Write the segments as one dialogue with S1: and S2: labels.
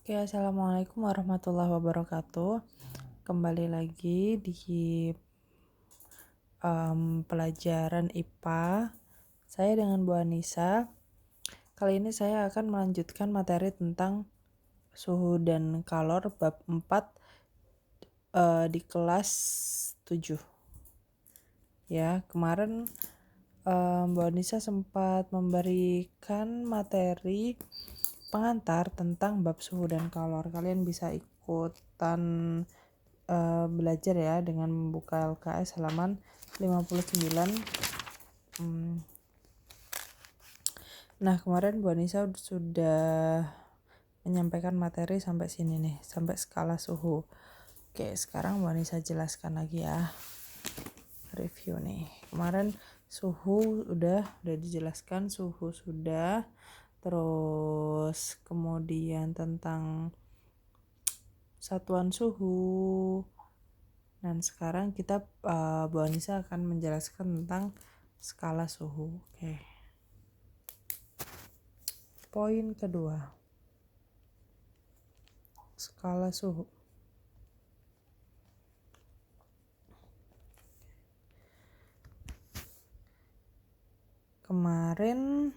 S1: Oke, assalamualaikum warahmatullahi wabarakatuh. Kembali lagi di pelajaran IPA. Saya dengan Bu Anissa. Kali ini saya akan melanjutkan materi tentang suhu dan kalor bab 4 di kelas 7. Ya, kemarin Bu Anissa sempat memberikan materi pengantar tentang bab suhu dan kalor. Kalian bisa ikutan belajar ya dengan membuka LKS halaman 59. Nah, kemarin Bu Anissa sudah menyampaikan materi sampai sini nih, sampai skala suhu. Oke, sekarang Bu Anissa jelaskan lagi ya. Review nih. Kemarin suhu udah dijelaskan, suhu sudah. Terus kemudian tentang satuan suhu. Dan sekarang kita Bu Anissa akan menjelaskan tentang skala suhu. Oke. Poin kedua. Skala suhu. Kemarin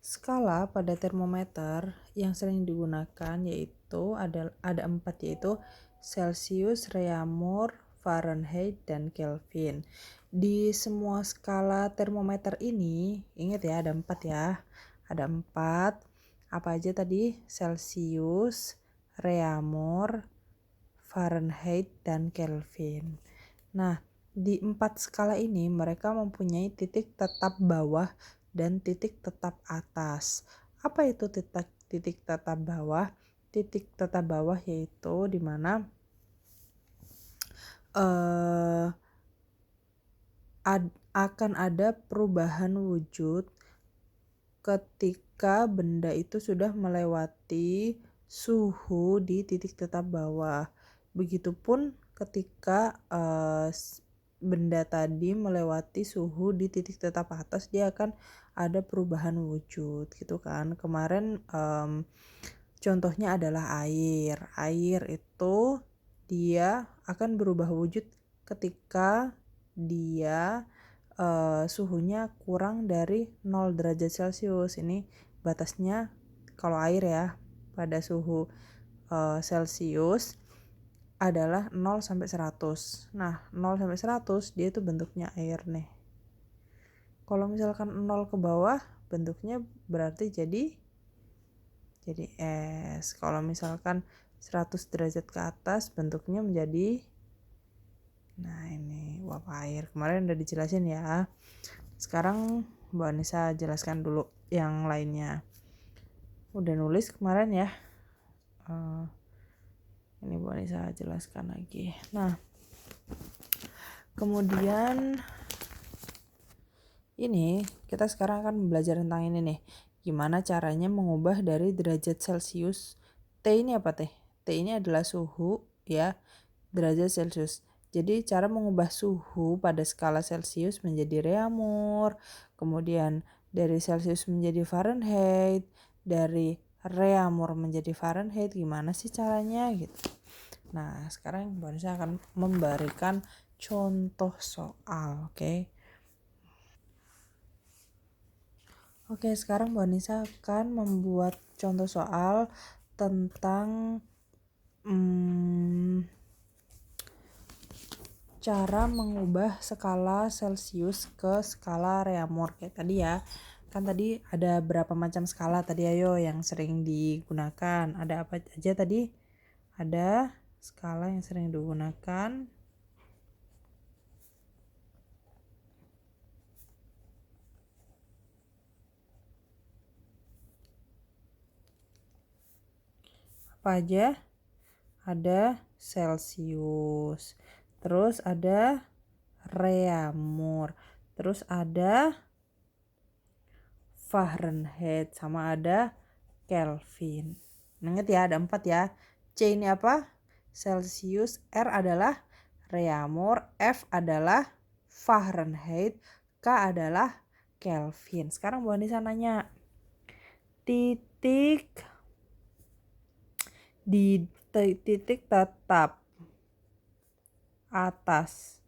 S1: skala pada termometer yang sering digunakan yaitu ada 4, yaitu Celsius, Reaumur, Fahrenheit, dan Kelvin. Di semua skala termometer ini, ingat ya ada 4 ya. Ada 4. Apa aja tadi? Celsius, Reaumur, Fahrenheit, dan Kelvin. Nah, di 4 skala ini mereka mempunyai titik tetap bawah dan titik tetap atas. Apa itu titik tetap bawah? Titik tetap bawah yaitu di mana akan ada perubahan wujud ketika benda itu sudah melewati suhu di titik tetap bawah. Begitupun ketika benda tadi melewati suhu di titik tetap atas, dia akan ada perubahan wujud gitu kan. Kemarin contohnya adalah air. Air itu dia akan berubah wujud ketika dia suhunya kurang dari 0 derajat Celcius. Ini batasnya kalau air ya, pada suhu Celcius adalah 0 sampai 100. Nah, 0 sampai 100 dia itu bentuknya air nih. Kalau misalkan 0 ke bawah bentuknya berarti jadi es. Kalau misalkan 100 derajat ke atas bentuknya menjadi, nah ini uap air. Kemarin udah dijelasin ya. Sekarang Mbak Anissa jelaskan dulu yang lainnya. Udah nulis kemarin ya. Ini Bu Anissa jelaskan lagi. Nah, kemudian ini kita sekarang akan belajar tentang ini nih. Gimana caranya mengubah dari derajat Celcius. T ini apa teh? T ini adalah suhu ya, derajat Celcius. Jadi cara mengubah suhu pada skala Celcius menjadi Reaumur, kemudian dari Celcius menjadi Fahrenheit, dari Reaumur menjadi Fahrenheit, gimana sih caranya gitu. Nah, sekarang Mbak Nisa akan memberikan contoh soal, oke? Oke, sekarang Mbak Nisa akan membuat contoh soal tentang cara mengubah skala Celcius ke skala Reaumur kayak tadi ya. Kan tadi ada berapa macam skala tadi ayo yang sering digunakan. Ada apa aja tadi? Ada skala yang sering digunakan. Apa aja? Ada Celcius. Terus ada Reaumur. Terus ada Fahrenheit, sama ada Kelvin. Ingat ya, ada 4 ya. C ini apa? Celsius. R adalah Reaumur. F adalah Fahrenheit. K adalah Kelvin. Sekarang Bu Anissa nanya, titik di titik tetap atas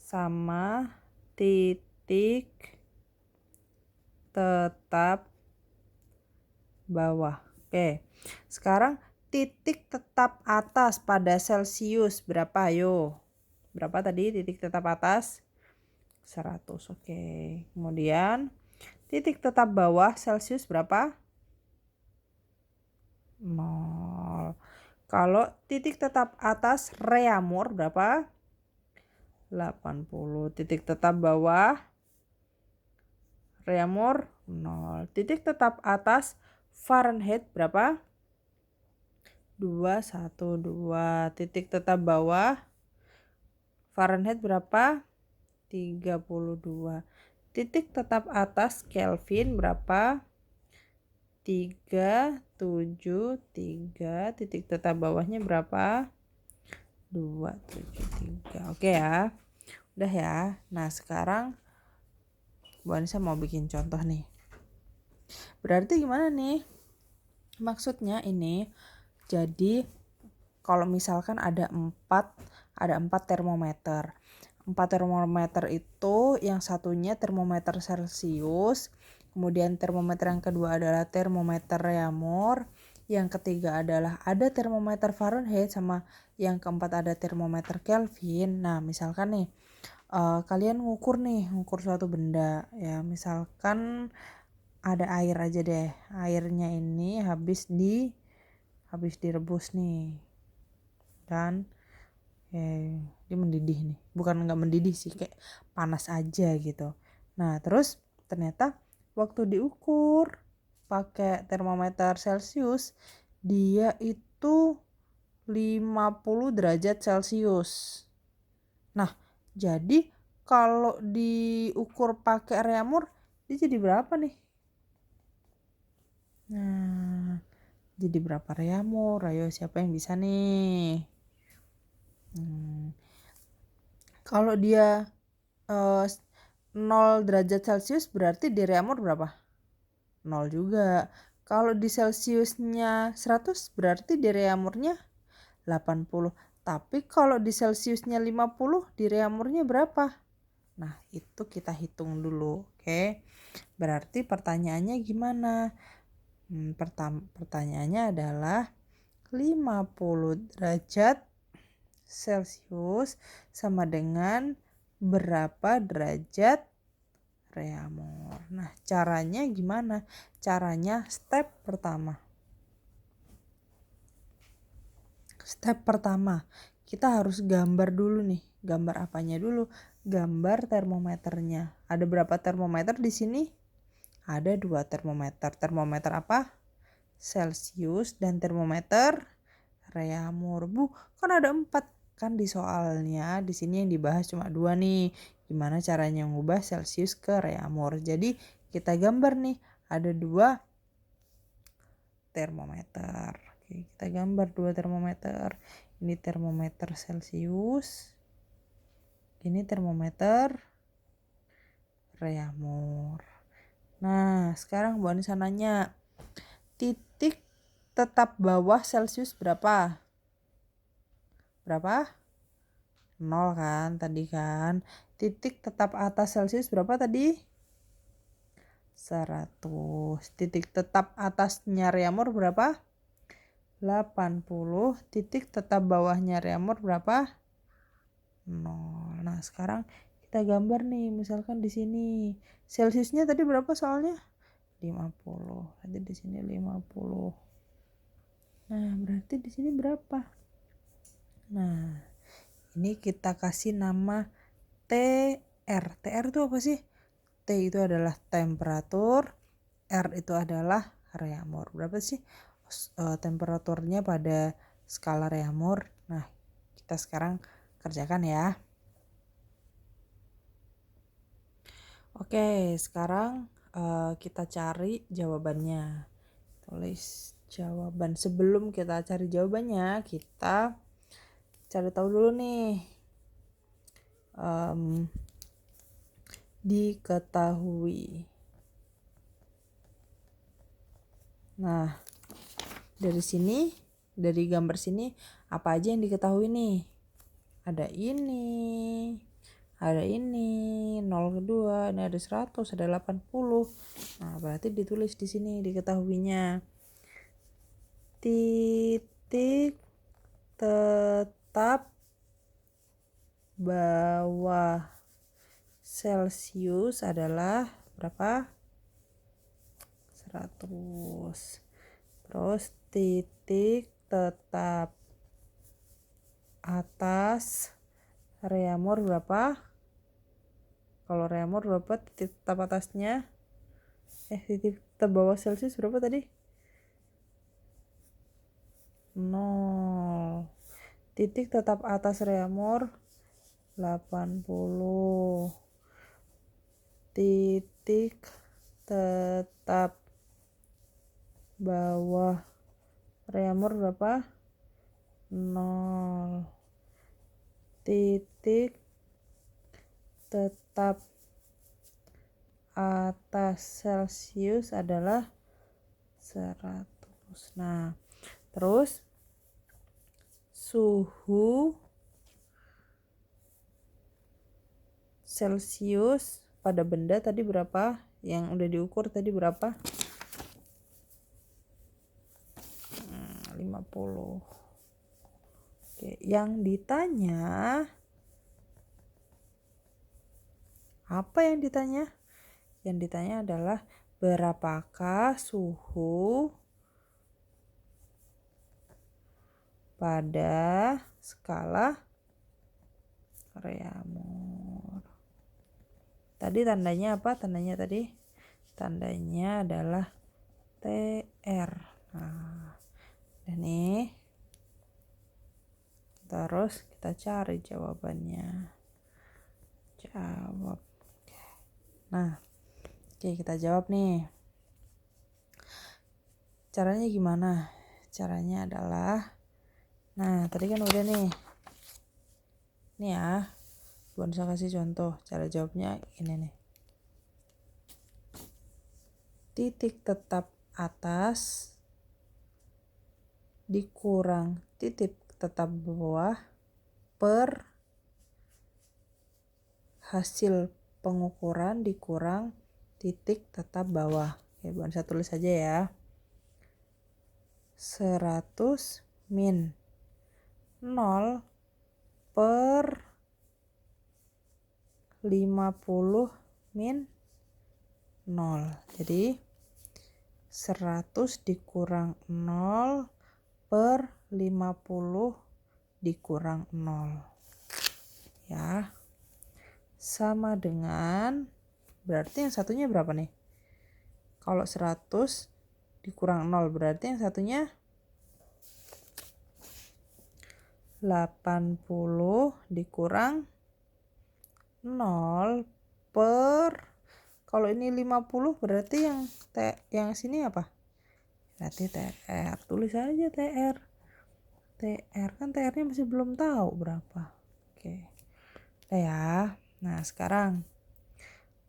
S1: sama titik tetap bawah. Oke, sekarang titik tetap atas pada Celsius berapa? Ayo, berapa tadi titik tetap atas? 100. Oke, kemudian titik tetap bawah Celsius berapa? 0. Kalau titik tetap atas Reaumur berapa? 80. Titik tetap bawah Reaumur 0. Titik tetap atas Fahrenheit berapa? 212. Titik tetap bawah Fahrenheit berapa? 32. Titik tetap atas Kelvin berapa? 373. Titik tetap bawahnya berapa? 273. Oke ya. Udah ya. Nah, sekarang Bu Anissa mau bikin contoh nih. Berarti gimana nih? Maksudnya ini, jadi kalau misalkan ada 4 termometer. 4 termometer itu yang satunya termometer Celsius, kemudian termometer yang kedua adalah termometer Reaumur, yang ketiga adalah ada termometer Fahrenheit, sama yang keempat ada termometer Kelvin. Nah, misalkan nih kalian ngukur suatu benda ya, misalkan ada air aja deh, airnya ini habis direbus nih dan dia mendidih nih, bukan nggak mendidih sih, kayak panas aja gitu. Nah, terus ternyata waktu diukur pakai termometer Celsius dia itu 50 derajat Celcius. Nah, jadi kalau diukur pakai Reaumur dia jadi berapa nih? Nah, jadi berapa Reaumur? Ayo, siapa yang bisa nih? Kalau dia 0 derajat Celcius berarti di Reaumur berapa? 0 juga. Kalau di Celsiusnya 100 berarti di Reaumurnya 80. Tapi kalau di Celsiusnya 50 di Reaumurnya berapa? Nah, itu kita hitung dulu, oke? Berarti pertanyaannya gimana? Pertanyaannya adalah 50 derajat Celcius sama dengan berapa derajat Reaumur. Nah, caranya gimana? Caranya step pertama. Step pertama, kita harus gambar dulu nih. Gambar apanya dulu? Gambar termometernya. Ada berapa termometer di sini? Ada 2 termometer. Termometer apa? Celsius dan termometer Reaumur. Bu, kan ada 4. Kan di soalnya di sini yang dibahas cuma 2 nih. Gimana caranya ngubah Celsius ke Reaumur. Jadi kita gambar nih, ada 2 termometer. Oke, kita gambar 2 termometer. Ini termometer Celsius. Ini termometer Reaumur. Nah, sekarang Bu Anissa nanya, titik tetap bawah Celsius berapa? Berapa? 0 kan tadi kan. Titik tetap atas Celsius berapa tadi? 100. Titik tetap atasnya Reaumur berapa? 80. Titik tetap bawahnya Reaumur berapa? 0. Nah, sekarang kita gambar nih, misalkan di sini. Celsiusnya tadi berapa soalnya? 50. Nanti di sini 50. Nah, berarti di sini berapa? Nah, ini kita kasih nama TR. TR itu apa sih? T itu adalah temperatur, R itu adalah Reaumur. Berapa sih temperaturnya pada skala Reaumur? Nah, kita sekarang kerjakan ya. Oke, sekarang kita cari jawabannya. Tulis jawaban. Sebelum kita cari jawabannya, kita cari tahu dulu nih. Diketahui. Nah, dari gambar sini apa aja yang diketahui nih? Ada ini, 0 kedua, ini ada 100, ada 80. Nah, berarti ditulis di sini diketahuinya. Titik tetap bawah Celcius adalah berapa? 100. Terus titik tetap atas Reaumur berapa? Kalau Reaumur berapa titik tetap atasnya? Titik tetap bawah Celcius berapa tadi? 0. Titik tetap atas Reaumur 80. Titik tetap bawah Reaumur berapa? 0. Titik tetap atas Celcius adalah 100. Nah, terus suhu Celcius pada benda tadi berapa? Yang udah diukur tadi berapa? 50. Oke, yang ditanya apa yang ditanya? Yang ditanya adalah berapakah suhu pada skala Reaumur. Tadi tandanya apa? Tandanya adalah TR. Nah, dan nih. Terus kita cari jawabannya. Nah, oke, kita jawab nih. Caranya gimana? Caranya adalah, nah tadi kan udah nih. Nih ya, Bonsa kasih contoh. Cara jawabnya ini nih. Titik tetap atas dikurang titik tetap bawah per hasil pengukuran dikurang titik tetap bawah. Oke, Bonsa tulis aja ya. 100 min 0 per 50 min 0. Jadi 100 dikurang 0 per 50 dikurang 0. Ya. Sama dengan, berarti yang satunya berapa nih? Kalau 100 dikurang 0 berarti yang satunya 80 dikurang 0 per, kalau ini 50 berarti yang sini apa? Berarti TR. Tulis aja TR. TR kan TR-nya masih belum tahu berapa. Oke. Udah ya. Nah, sekarang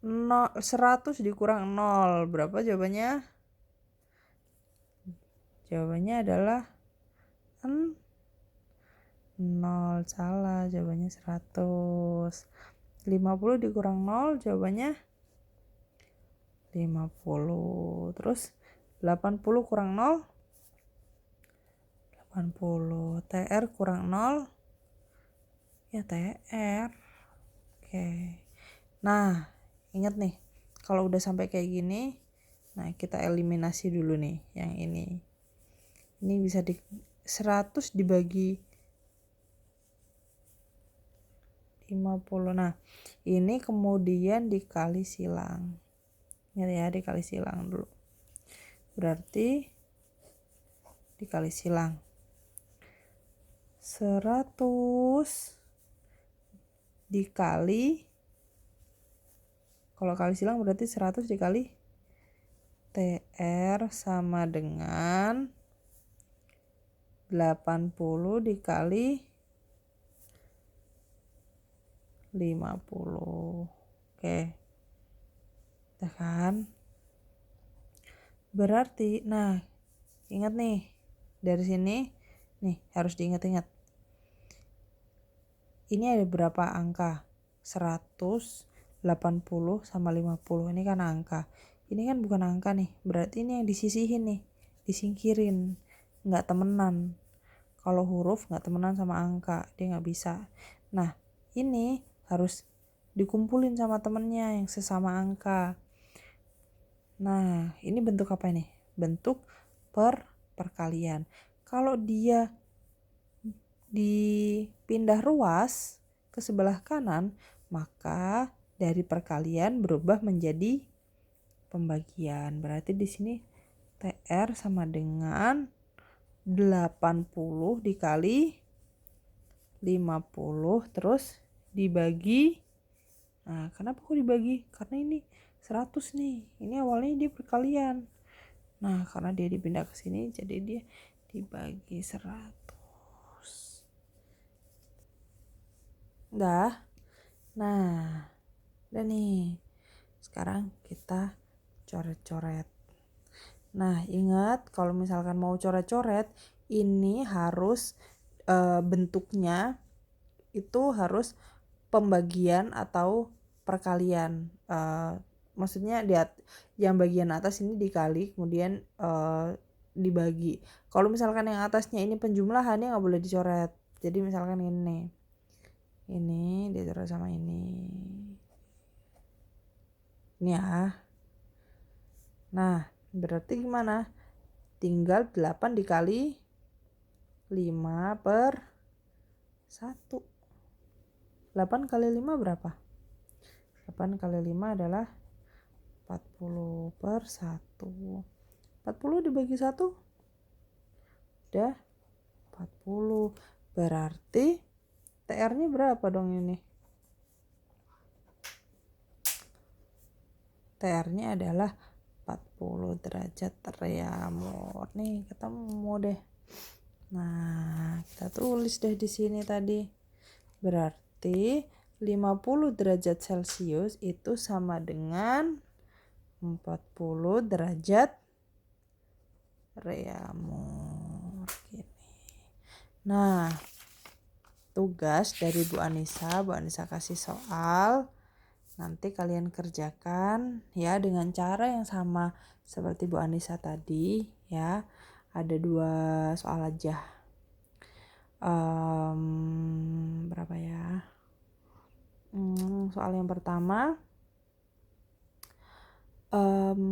S1: 100 dikurang 0 berapa jawabannya? Jawabannya adalah 0. Salah, jawabannya 100. 50 dikurang 0 jawabannya 50. Terus 80 kurang 0 80. TR kurang 0 ya TR. Oke. Nah, ingat nih, kalau udah sampai kayak gini, nah kita eliminasi dulu nih yang ini. Ini bisa 100 dibagi 50. Nah, ini kemudian dikali silang. Ingat ya, dikali silang dulu. Berarti dikali silang. 100 dikali, kalau kali silang berarti 100 dikali TR sama dengan 80 dikali 50. Oke. Udah kan? Berarti, nah ingat nih, dari sini nih harus diingat-ingat. Ini ada berapa angka? 100, 80 sama 50. Ini kan angka. Ini kan bukan angka nih. Berarti ini yang disisihin nih. Disingkirin. Nggak temenan. Kalau huruf nggak temenan sama angka. Dia nggak bisa. Nah, ini harus dikumpulin sama temennya yang sesama angka. Nah, ini bentuk apa ini? Bentuk perkalian. Kalau dia dipindah ruas ke sebelah kanan, maka dari perkalian berubah menjadi pembagian. Berarti di sini TR sama dengan 80 dikali 50 terus dibagi. Nah, kenapa kok dibagi? Karena ini 100 nih. Ini awalnya dia perkalian. Nah, karena dia dipindah ke sini jadi dia dibagi 100. Udah. Nah, udah nih. Sekarang kita coret-coret. Nah, ingat kalau misalkan mau coret-coret, ini harus bentuknya itu harus pembagian atau perkalian. Maksudnya yang bagian atas ini dikali, kemudian dibagi. Kalau misalkan yang atasnya ini penjumlahannya nggak boleh dicoret. Jadi misalkan ini dicoret sama ini ya. Nah, berarti gimana? Tinggal 8 dikali 5 per 1. 8 kali 5 berapa? 8 kali 5 adalah 40 per 1. 40 dibagi 1 udah 40. Berarti TR-nya berapa dong ini? TR-nya adalah 40 derajat reamur. Nih, ketemu deh. Nah, kita tulis deh di sini tadi. Berarti 50 derajat Celcius itu sama dengan 40 derajat reamur. Gini. Nah, tugas dari Bu Anissa kasih soal. Nanti kalian kerjakan ya dengan cara yang sama seperti Bu Anissa tadi ya. Ada 2 soal aja. Berapa ya? Soal yang pertama 40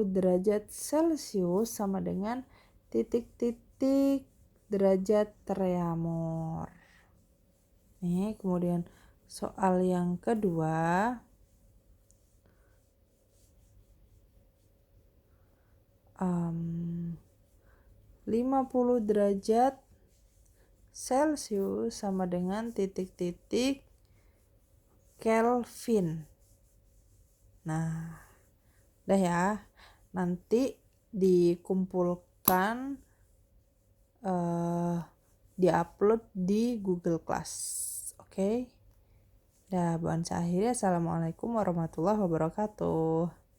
S1: derajat Celcius sama dengan titik-titik derajat reamur. Nih, kemudian soal yang kedua 50 derajat Celcius sama dengan titik-titik Kelvin. Nah, udah ya. Nanti dikumpulkan diupload di Google Class. Oke. Dah, Bu Anissa akhiri. Assalamualaikum warahmatullahi wabarakatuh.